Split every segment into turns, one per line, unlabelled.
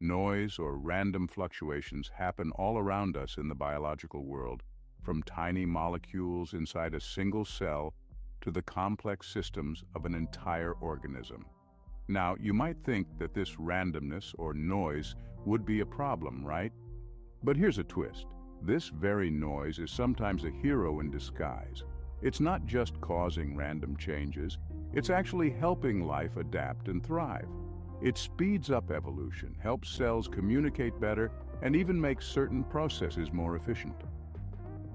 Noise or random fluctuations happen all around us in the biological world, from tiny molecules inside a single cell to the complex systems of an entire organism. Now, you might think that this randomness or noise would be a problem, right? But here's a twist. This very noise is sometimes a hero in disguise. It's not just causing random changes, it's actually helping life adapt and thrive. It speeds up evolution, helps cells communicate better, and even makes certain processes more efficient.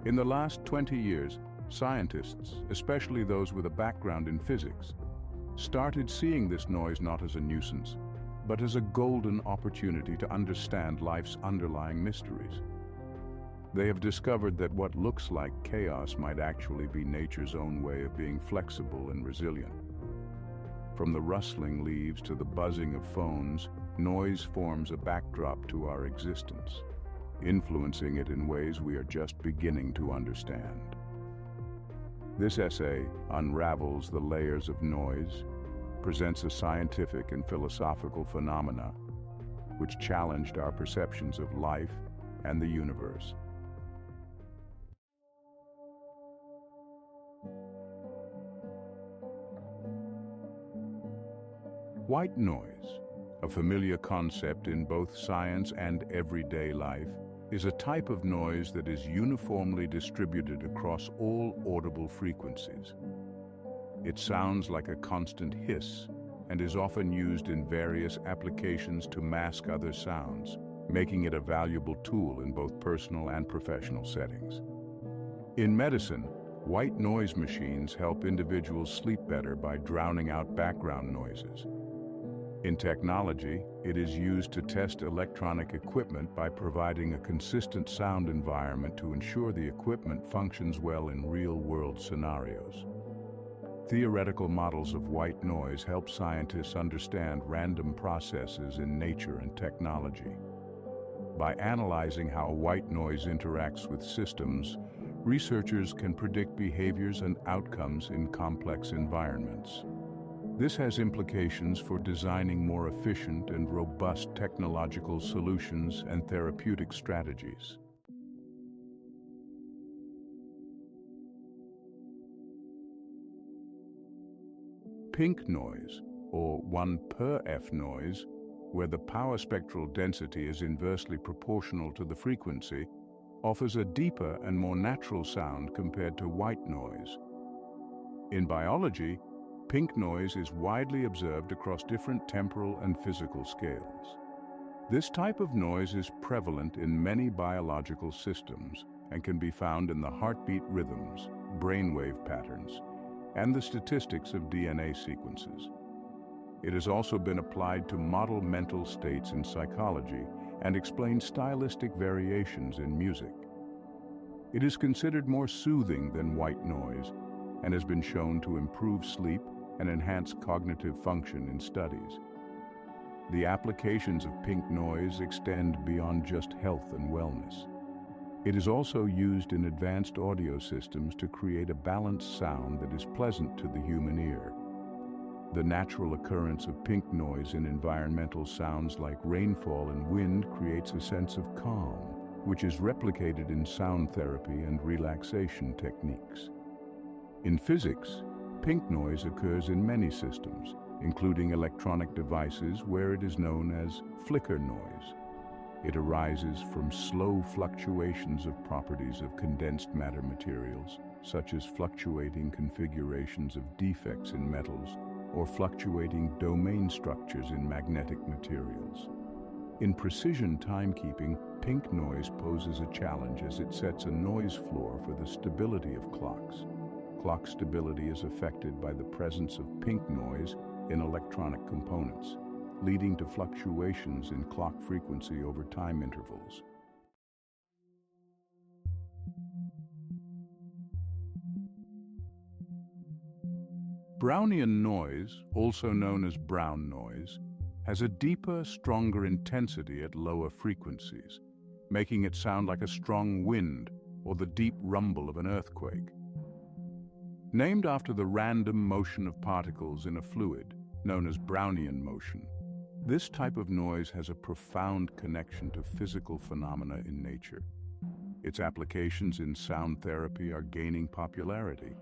In the last 20 years, scientists, especially those with a background in physics, started seeing this noise not as a nuisance, but as a golden opportunity to understand life's underlying mysteries. They have discovered that what looks like chaos might actually be nature's own way of being flexible and resilient. From the rustling leaves to the buzzing of phones, noise forms a backdrop to our existence, influencing it in ways we are just beginning to understand. This essay unravels the layers of noise, presents a scientific and philosophical phenomena which challenged our perceptions of life and the universe. White noise, a familiar concept in both science and everyday life, is a type of noise that is uniformly distributed across all audible frequencies. It sounds like a constant hiss and is often used in various applications to mask other sounds, making it a valuable tool in both personal and professional settings. In medicine, white noise machines help individuals sleep better by drowning out background noises. In technology, it is used to test electronic equipment by providing a consistent sound environment to ensure the equipment functions well in real-world scenarios. Theoretical models of white noise help scientists understand random processes in nature and technology. By analyzing how white noise interacts with systems, researchers can predict behaviors and outcomes in complex environments. This has implications for designing more efficient and robust technological solutions and therapeutic strategies. Pink noise, or 1/f noise, where the power spectral density is inversely proportional to the frequency, offers a deeper and more natural sound compared to white noise. In biology, pink noise is widely observed across different temporal and physical scales. This type of noise is prevalent in many biological systems and can be found in the heartbeat rhythms, brainwave patterns, and the statistics of DNA sequences. It has also been applied to model mental states in psychology and explain stylistic variations in music. It is considered more soothing than white noise and has been shown to improve sleep and enhance cognitive function in studies. The applications of pink noise extend beyond just health and wellness. It is also used in advanced audio systems to create a balanced sound that is pleasant to the human ear. The natural occurrence of pink noise in environmental sounds like rainfall and wind creates a sense of calm, which is replicated in sound therapy and relaxation techniques. In physics, pink noise occurs in many systems, including electronic devices, where it is known as flicker noise. It arises from slow fluctuations of properties of condensed matter materials, such as fluctuating configurations of defects in metals or fluctuating domain structures in magnetic materials. In precision timekeeping, pink noise poses a challenge as it sets a noise floor for the stability of clocks. Clock stability is affected by the presence of pink noise in electronic components, leading to fluctuations in clock frequency over time intervals. Brownian noise, also known as brown noise, has a deeper, stronger intensity at lower frequencies, making it sound like a strong wind or the deep rumble of an earthquake. Named after the random motion of particles in a fluid, known as Brownian motion, This type of noise has a profound connection to physical phenomena in nature. Its applications in sound therapy are gaining popularity,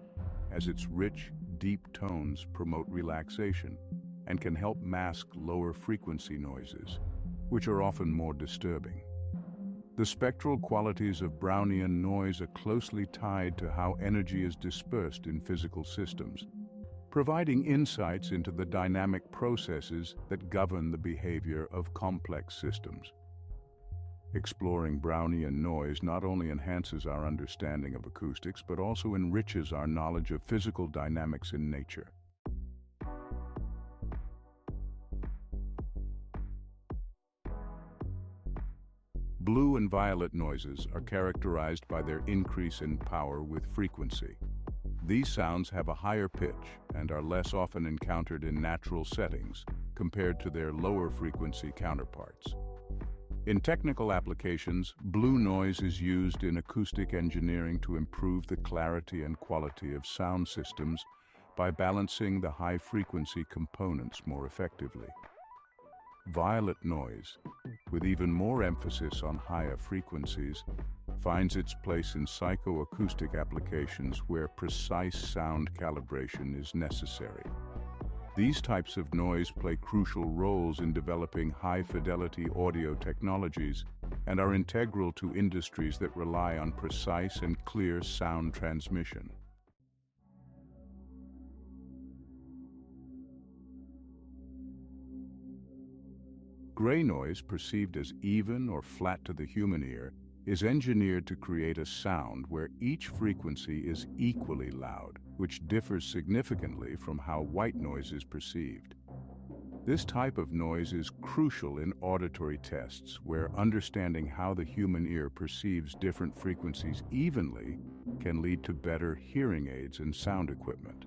as its rich, deep tones promote relaxation and can help mask lower frequency noises, which are often more disturbing. The spectral qualities of Brownian noise are closely tied to how energy is dispersed in physical systems, providing insights into the dynamic processes that govern the behavior of complex systems. Exploring Brownian noise not only enhances our understanding of acoustics, but also enriches our knowledge of physical dynamics in nature. Blue and violet noises are characterized by their increase in power with frequency. These sounds have a higher pitch and are less often encountered in natural settings compared to their lower frequency counterparts. In technical applications, blue noise is used in acoustic engineering to improve the clarity and quality of sound systems by balancing the high-frequency components more effectively. Violet noise, with even more emphasis on higher frequencies, finds its place in psychoacoustic applications where precise sound calibration is necessary. These types of noise play crucial roles in developing high-fidelity audio technologies and are integral to industries that rely on precise and clear sound transmission. Gray noise, perceived as even or flat to the human ear, is engineered to create a sound where each frequency is equally loud, which differs significantly from how white noise is perceived. This type of noise is crucial in auditory tests, where understanding how the human ear perceives different frequencies evenly can lead to better hearing aids and sound equipment.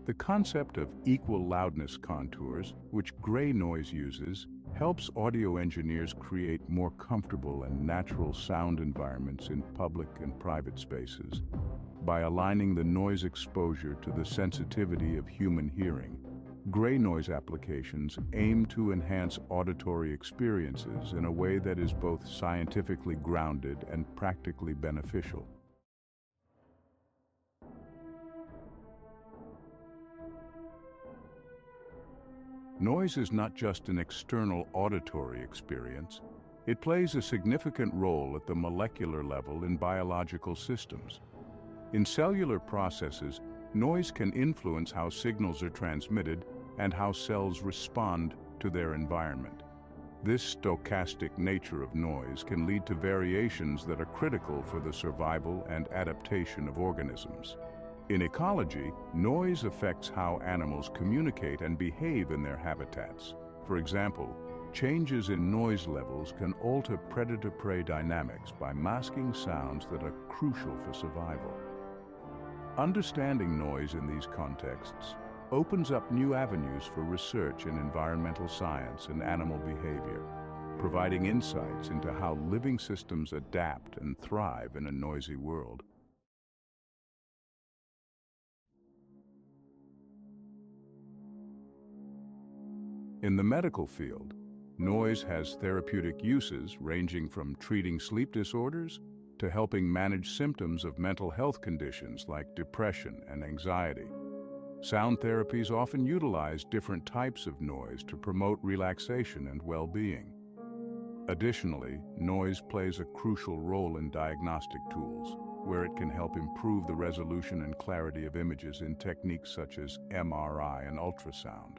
The concept of equal loudness contours, which gray noise uses, helps audio engineers create more comfortable and natural sound environments in public and private spaces. By aligning the noise exposure to the sensitivity of human hearing, gray noise applications aim to enhance auditory experiences in a way that is both scientifically grounded and practically beneficial. Noise is not just an external auditory experience. It plays a significant role at the molecular level in biological systems. In cellular processes, noise can influence how signals are transmitted and how cells respond to their environment. This stochastic nature of noise can lead to variations that are critical for the survival and adaptation of organisms. In ecology, noise affects how animals communicate and behave in their habitats. For example, changes in noise levels can alter predator-prey dynamics by masking sounds that are crucial for survival. Understanding noise in these contexts opens up new avenues for research in environmental science and animal behavior, providing insights into how living systems adapt and thrive in a noisy world. In the medical field, noise has therapeutic uses ranging from treating sleep disorders to helping manage symptoms of mental health conditions like depression and anxiety. Sound therapies often utilize different types of noise to promote relaxation and well-being. Additionally, noise plays a crucial role in diagnostic tools, where it can help improve the resolution and clarity of images in techniques such as MRI and ultrasound.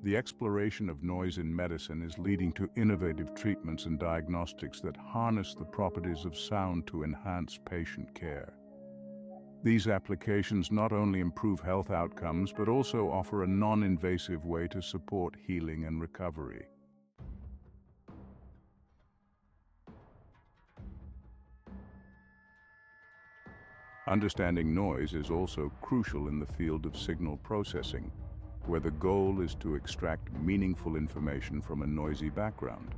The exploration of noise in medicine is leading to innovative treatments and diagnostics that harness the properties of sound to enhance patient care. These applications not only improve health outcomes, but also offer a non-invasive way to support healing and recovery. Understanding noise is also crucial in the field of signal processing, where the goal is to extract meaningful information from a noisy background.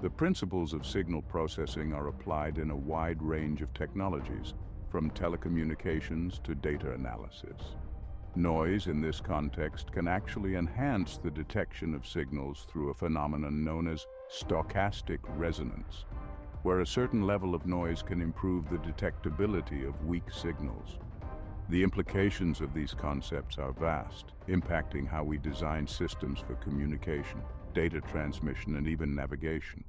The principles of signal processing are applied in a wide range of technologies, from telecommunications to data analysis. Noise, in this context, can actually enhance the detection of signals through a phenomenon known as stochastic resonance, where a certain level of noise can improve the detectability of weak signals. The implications of these concepts are vast, impacting how we design systems for communication, data transmission, and even navigation.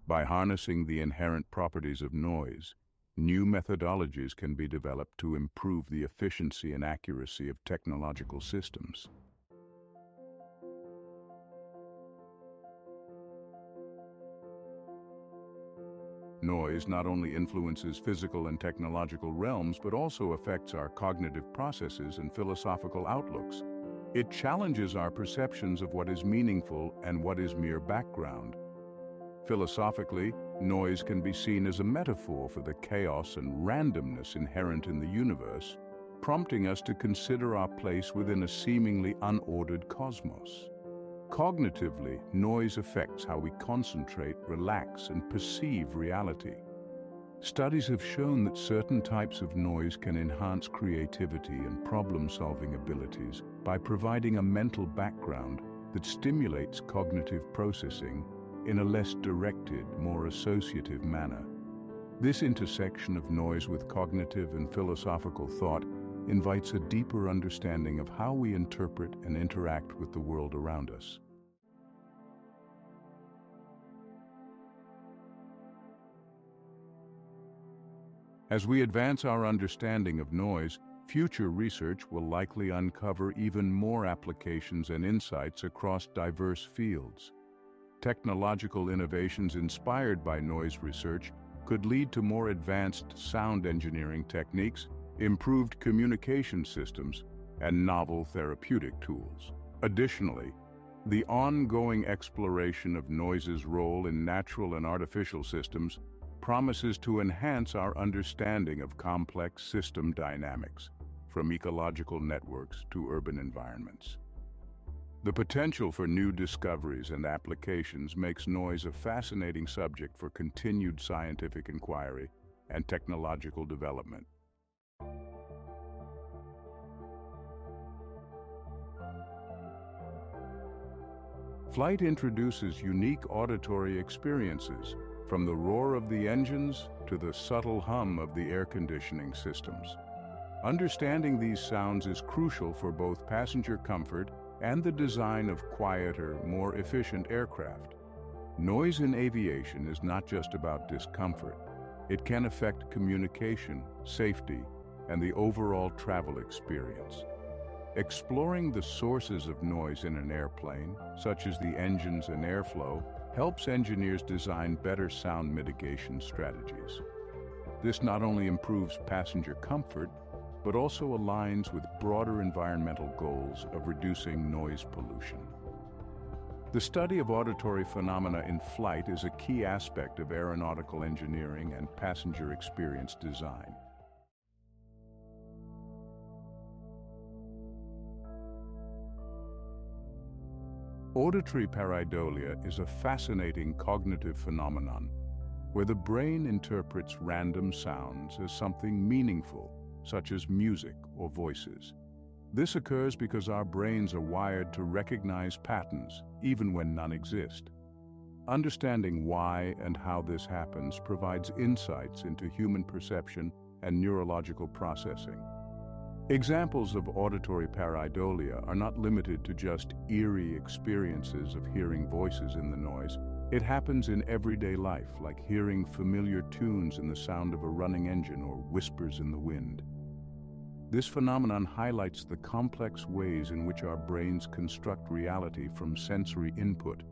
By harnessing the inherent properties of noise, new methodologies can be developed to improve the efficiency and accuracy of technological systems. Noise not only influences physical and technological realms, but also affects our cognitive processes and philosophical outlooks. It challenges our perceptions of what is meaningful and what is mere background. Philosophically, noise can be seen as a metaphor for the chaos and randomness inherent in the universe, prompting us to consider our place within a seemingly unordered cosmos. Cognitively, noise affects how we concentrate, relax, and perceive reality. Studies have shown that certain types of noise can enhance creativity and problem-solving abilities by providing a mental background that stimulates cognitive processing in a less directed, more associative manner. This intersection of noise with cognitive and philosophical thought invites a deeper understanding of how we interpret and interact with the world around us. As we advance our understanding of noise, future research will likely uncover even more applications and insights across diverse fields. Technological innovations inspired by noise research could lead to more advanced sound engineering techniques, improved communication systems, and novel therapeutic tools. Additionally, the ongoing exploration of noise's role in natural and artificial systems promises to enhance our understanding of complex system dynamics, from ecological networks to urban environments. The potential for new discoveries and applications makes noise a fascinating subject for continued scientific inquiry and technological development. Flight introduces unique auditory experiences, from the roar of the engines to the subtle hum of the air conditioning systems. Understanding these sounds is crucial for both passenger comfort and the design of quieter, more efficient aircraft. Noise in aviation is not just about discomfort. It can affect communication, safety, and the overall travel experience. Exploring the sources of noise in an airplane, such as the engines and airflow, helps engineers design better sound mitigation strategies. This not only improves passenger comfort, but also aligns with broader environmental goals of reducing noise pollution. The study of auditory phenomena in flight is a key aspect of aeronautical engineering and passenger experience design. Auditory pareidolia is a fascinating cognitive phenomenon where the brain interprets random sounds as something meaningful, such as music or voices. This occurs because our brains are wired to recognize patterns, even when none exist. Understanding why and how this happens provides insights into human perception and neurological processing. Examples of auditory pareidolia are not limited to just eerie experiences of hearing voices in the noise. It happens in everyday life, like hearing familiar tunes in the sound of a running engine or whispers in the wind. This phenomenon highlights the complex ways in which our brains construct reality from sensory input,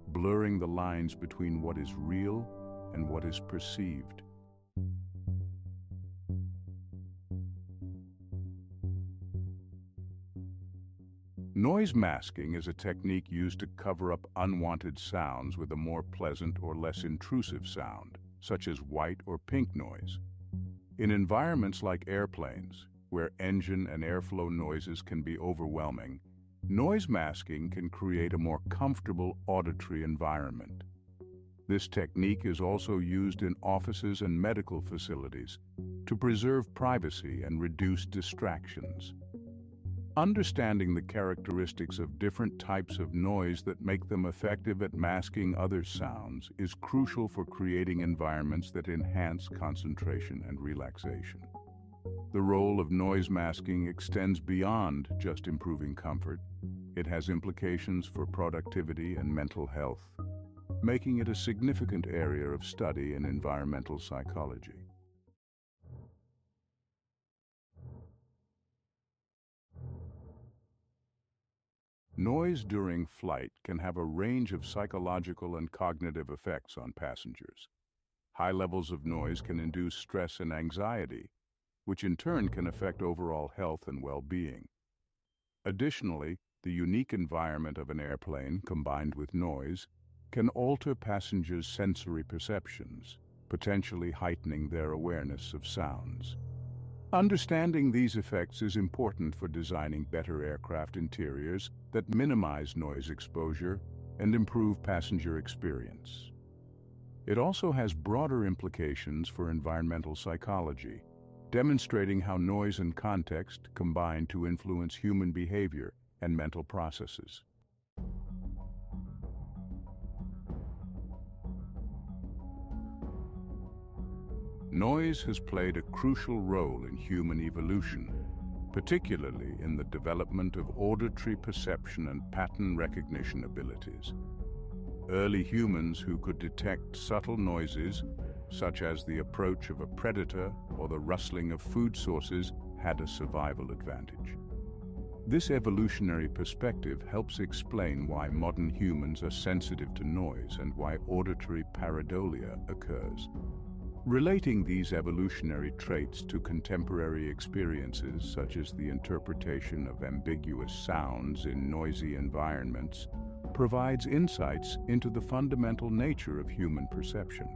blurring the lines between what is real and what is perceived. Noise masking is a technique used to cover up unwanted sounds with a more pleasant or less intrusive sound, such as white or pink noise. In environments like airplanes, where engine and airflow noises can be overwhelming, noise masking can create a more comfortable auditory environment. This technique is also used in offices and medical facilities to preserve privacy and reduce distractions. Understanding the characteristics of different types of noise that make them effective at masking other sounds is crucial for creating environments that enhance concentration and relaxation. The role of noise masking extends beyond just improving comfort. It has implications for productivity and mental health, making it a significant area of study in environmental psychology. Noise during flight can have a range of psychological and cognitive effects on passengers. High levels of noise can induce stress and anxiety, which in turn can affect overall health and well-being. Additionally, the unique environment of an airplane combined with noise can alter passengers' sensory perceptions, potentially heightening their awareness of sounds. Understanding these effects is important for designing better aircraft interiors that minimize noise exposure and improve passenger experience. It also has broader implications for environmental psychology, demonstrating how noise and context combine to influence human behavior and mental processes. Noise has played a crucial role in human evolution, particularly in the development of auditory perception and pattern recognition abilities. Early humans who could detect subtle noises, such as the approach of a predator or the rustling of food sources, had a survival advantage. This evolutionary perspective helps explain why modern humans are sensitive to noise and why auditory pareidolia occurs. Relating these evolutionary traits to contemporary experiences, such as the interpretation of ambiguous sounds in noisy environments, provides insights into the fundamental nature of human perception.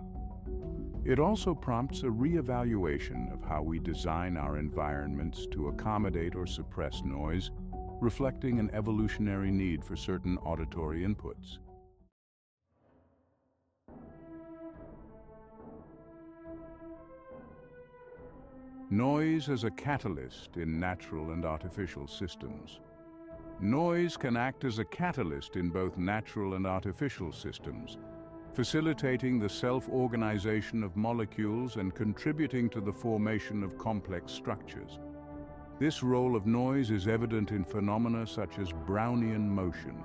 It also prompts a re-evaluation of how we design our environments to accommodate or suppress noise, reflecting an evolutionary need for certain auditory inputs. Noise as a catalyst in natural and artificial systems. Noise can act as a catalyst in both natural and artificial systems, facilitating the self-organization of molecules and contributing to the formation of complex structures. This role of noise is evident in phenomena such as Brownian motion,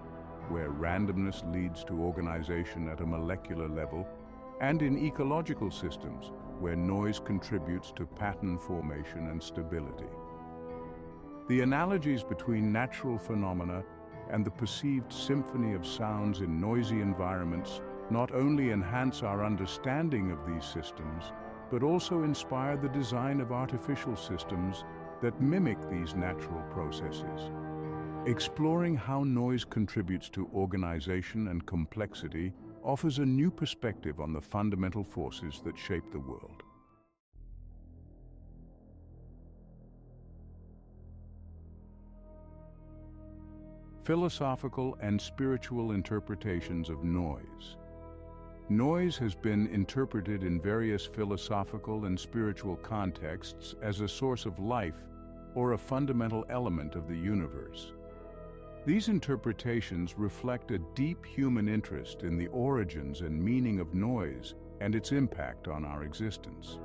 where randomness leads to organization at a molecular level, and in ecological systems, where noise contributes to pattern formation and stability. The analogies between natural phenomena and the perceived symphony of sounds in noisy environments not only enhance our understanding of these systems, but also inspire the design of artificial systems that mimic these natural processes. Exploring how noise contributes to organization and complexity offers a new perspective on the fundamental forces that shape the world. Philosophical and spiritual interpretations of noise. Noise has been interpreted in various philosophical and spiritual contexts as a source of life or a fundamental element of the universe. These interpretations reflect a deep human interest in the origins and meaning of noise and its impact on our existence.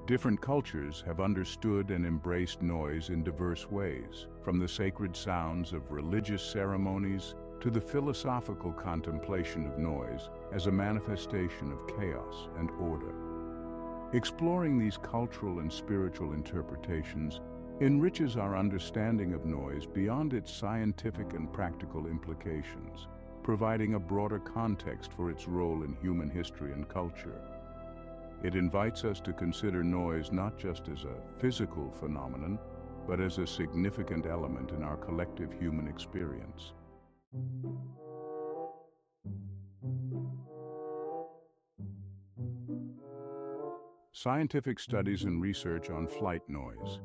Different cultures have understood and embraced noise in diverse ways, from the sacred sounds of religious ceremonies to the philosophical contemplation of noise as a manifestation of chaos and order. Exploring these cultural and spiritual interpretations enriches our understanding of noise beyond its scientific and practical implications, providing a broader context for its role in human history and culture. It invites us to consider noise not just as a physical phenomenon, but as a significant element in our collective human experience. Scientific studies and research on flight noise.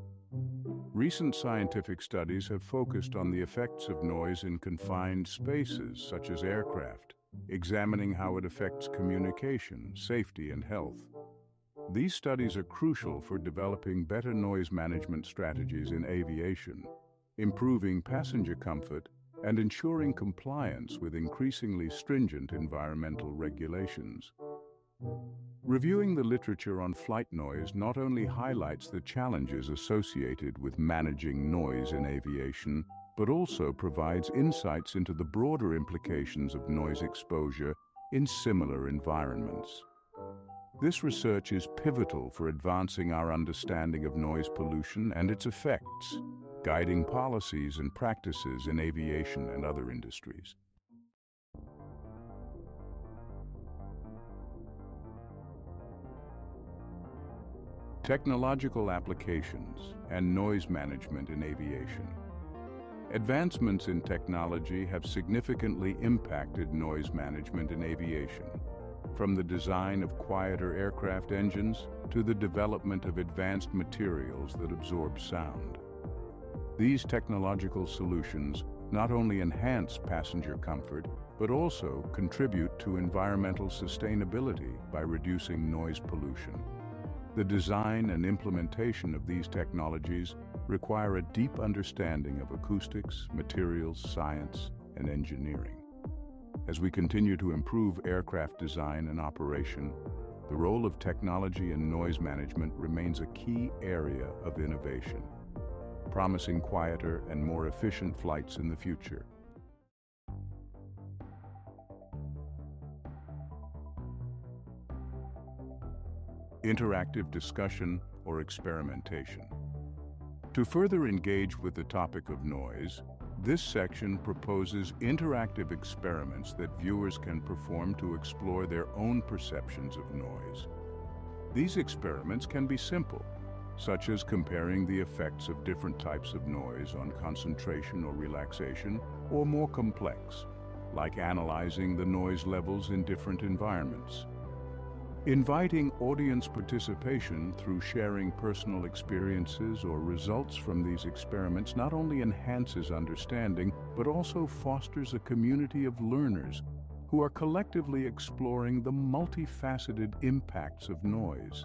Recent scientific studies have focused on the effects of noise in confined spaces, such as aircraft, examining how it affects communication, safety, and health. These studies are crucial for developing better noise management strategies in aviation, improving passenger comfort, and ensuring compliance with increasingly stringent environmental regulations. Reviewing the literature on flight noise not only highlights the challenges associated with managing noise in aviation, but also provides insights into the broader implications of noise exposure in similar environments. This research is pivotal for advancing our understanding of noise pollution and its effects, guiding policies and practices in aviation and other industries. Technological applications and noise management in aviation. Advancements in technology have significantly impacted noise management in aviation, from the design of quieter aircraft engines to the development of advanced materials that absorb sound. These technological solutions not only enhance passenger comfort, but also contribute to environmental sustainability by reducing noise pollution. The design and implementation of these technologies require a deep understanding of acoustics, materials, science, and engineering. As we continue to improve aircraft design and operation, the role of technology in noise management remains a key area of innovation, promising quieter and more efficient flights in the future. Interactive discussion or experimentation. To further engage with the topic of noise, this section proposes interactive experiments that viewers can perform to explore their own perceptions of noise. These experiments can be simple, such as comparing the effects of different types of noise on concentration or relaxation, or more complex, like analyzing the noise levels in different environments. Inviting audience participation through sharing personal experiences or results from these experiments not only enhances understanding, but also fosters a community of learners who are collectively exploring the multifaceted impacts of noise.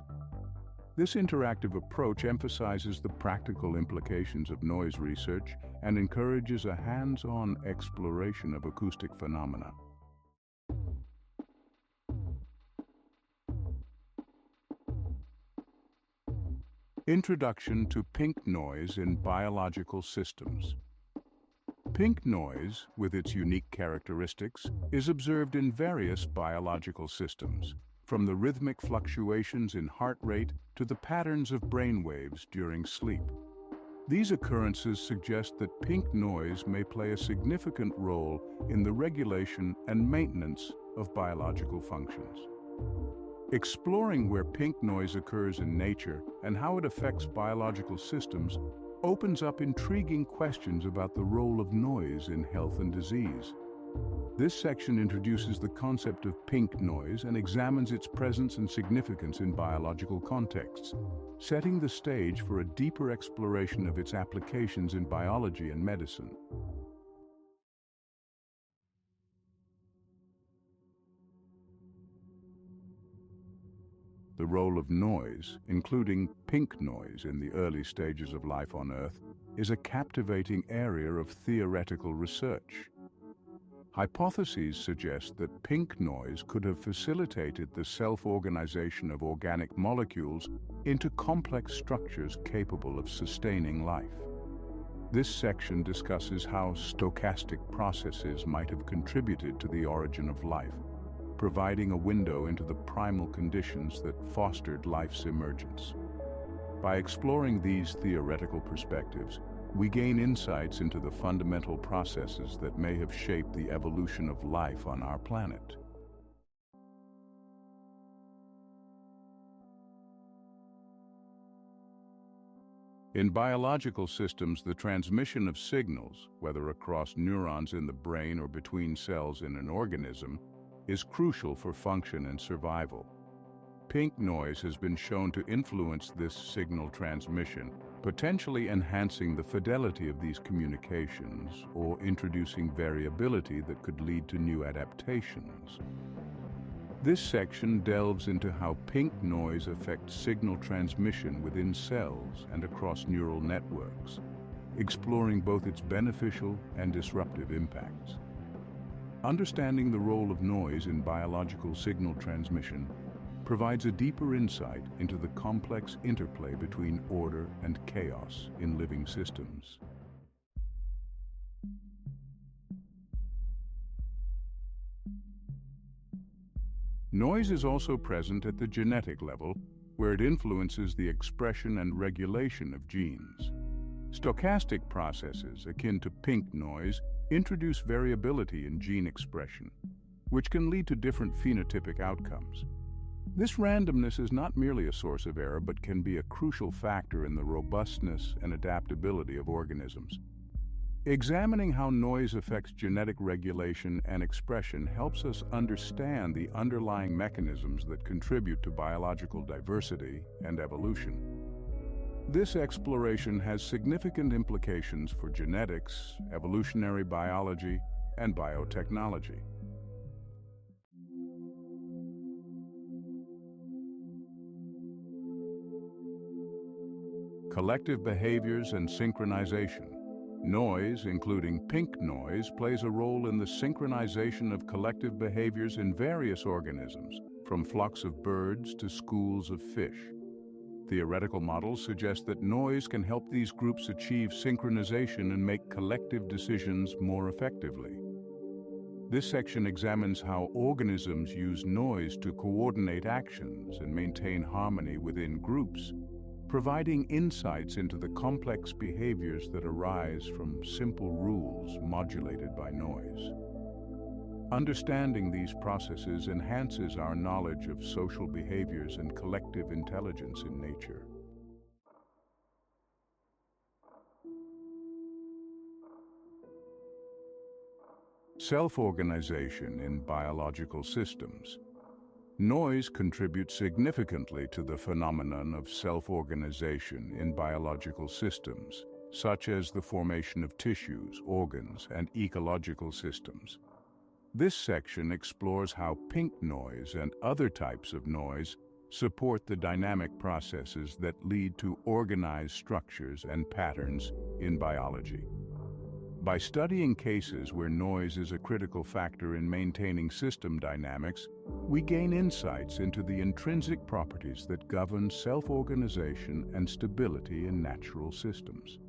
This interactive approach emphasizes the practical implications of noise research and encourages a hands-on exploration of acoustic phenomena. Introduction to pink noise in biological systems. Pink noise, with its unique characteristics, is observed in various biological systems, from the rhythmic fluctuations in heart rate to the patterns of brain waves during sleep. These occurrences suggest that pink noise may play a significant role in the regulation and maintenance of biological functions. Exploring where pink noise occurs in nature and how it affects biological systems opens up intriguing questions about the role of noise in health and disease. This section introduces the concept of pink noise and examines its presence and significance in biological contexts, setting the stage for a deeper exploration of its applications in biology and medicine. The role of noise, including pink noise in the early stages of life on Earth, is a captivating area of theoretical research. Hypotheses suggest that pink noise could have facilitated the self-organization of organic molecules into complex structures capable of sustaining life. This section discusses how stochastic processes might have contributed to the origin of life, providing a window into the primal conditions that fostered life's emergence. By exploring these theoretical perspectives, we gain insights into the fundamental processes that may have shaped the evolution of life on our planet. In biological systems, the transmission of signals, whether across neurons in the brain or between cells in an organism, is crucial for function and survival. Pink noise has been shown to influence this signal transmission, potentially enhancing the fidelity of these communications or introducing variability that could lead to new adaptations. This section delves into how pink noise affects signal transmission within cells and across neural networks, exploring both its beneficial and disruptive impacts. Understanding the role of noise in biological signal transmission provides a deeper insight into the complex interplay between order and chaos in living systems. Noise is also present at the genetic level, where it influences the expression and regulation of genes. Stochastic processes, akin to pink noise, introduce variability in gene expression, which can lead to different phenotypic outcomes. This randomness is not merely a source of error, but can be a crucial factor in the robustness and adaptability of organisms. Examining how noise affects genetic regulation and expression helps us understand the underlying mechanisms that contribute to biological diversity and evolution. This exploration has significant implications for genetics, evolutionary biology, and biotechnology. Collective behaviors and synchronization. Noise, including pink noise, plays a role in the synchronization of collective behaviors in various organisms, from flocks of birds to schools of fish. Theoretical models suggest that noise can help these groups achieve synchronization and make collective decisions more effectively. This section examines how organisms use noise to coordinate actions and maintain harmony within groups, providing insights into the complex behaviors that arise from simple rules modulated by noise. Understanding these processes enhances our knowledge of social behaviors and collective intelligence in nature. Self-organization in biological systems. Noise contributes significantly to the phenomenon of self-organization in biological systems, such as the formation of tissues, organs, and ecological systems. This section explores how pink noise and other types of noise support the dynamic processes that lead to organized structures and patterns in biology. By studying cases where noise is a critical factor in maintaining system dynamics, we gain insights into the intrinsic properties that govern self-organization and stability in natural systems.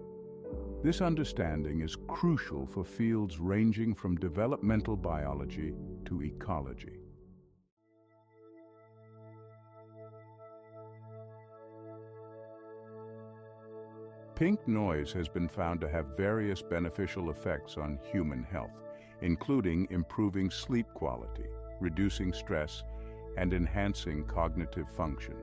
This understanding is crucial for fields ranging from developmental biology to ecology. Pink noise has been found to have various beneficial effects on human health, including improving sleep quality, reducing stress, and enhancing cognitive function.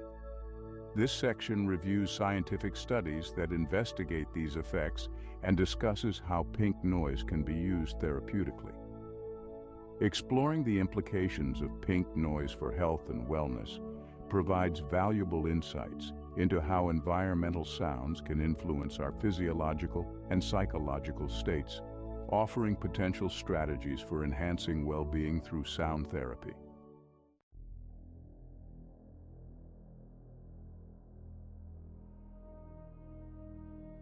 This section reviews scientific studies that investigate these effects and discusses how pink noise can be used therapeutically. Exploring the implications of pink noise for health and wellness provides valuable insights into how environmental sounds can influence our physiological and psychological states, offering potential strategies for enhancing well-being through sound therapy.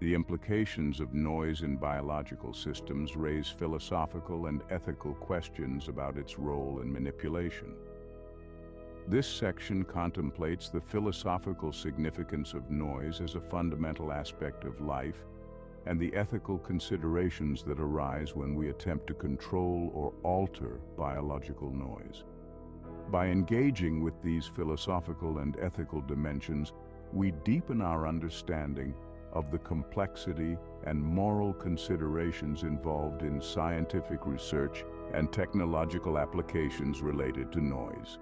The implications of noise in biological systems raise philosophical and ethical questions about its role in manipulation. This section contemplates the philosophical significance of noise as a fundamental aspect of life and the ethical considerations that arise when we attempt to control or alter biological noise. By engaging with these philosophical and ethical dimensions, we deepen our understanding of the complexity and moral considerations involved in scientific research and technological applications related to noise.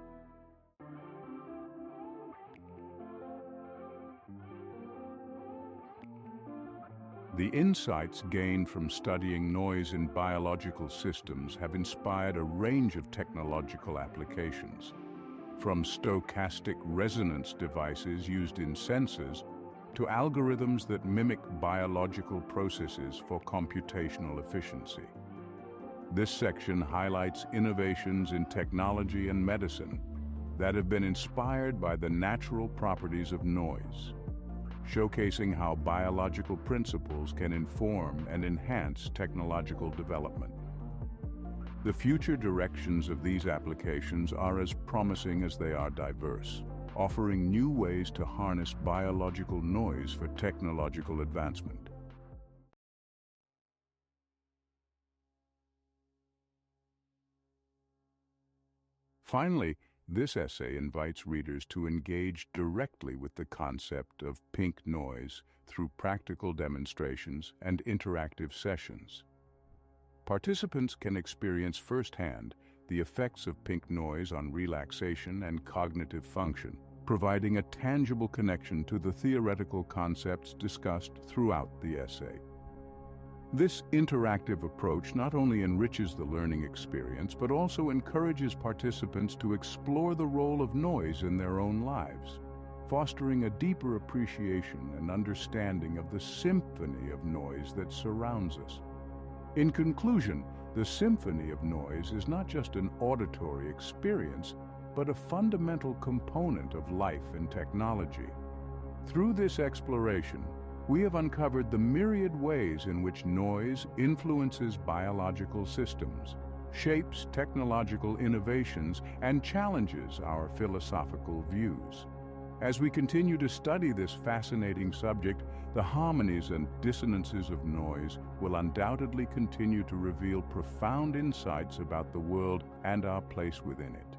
The insights gained from studying noise in biological systems have inspired a range of technological applications, from stochastic resonance devices used in sensors to algorithms that mimic biological processes for computational efficiency. This section highlights innovations in technology and medicine that have been inspired by the natural properties of noise. showcasing how biological principles can inform and enhance technological development. The future directions of these applications are as promising as they are diverse, offering new ways to harness biological noise for technological advancement. Finally, this essay invites readers to engage directly with the concept of pink noise through practical demonstrations and interactive sessions. Participants can experience firsthand the effects of pink noise on relaxation and cognitive function, providing a tangible connection to the theoretical concepts discussed throughout the essay. This interactive approach not only enriches the learning experience, but also encourages participants to explore the role of noise in their own lives, fostering a deeper appreciation and understanding of the symphony of noise that surrounds us. In conclusion, the symphony of noise is not just an auditory experience, but a fundamental component of life and technology. Through this exploration, we have uncovered the myriad ways in which noise influences biological systems, shapes technological innovations, and challenges our philosophical views. As we continue to study this fascinating subject, the harmonies and dissonances of noise will undoubtedly continue to reveal profound insights about the world and our place within it.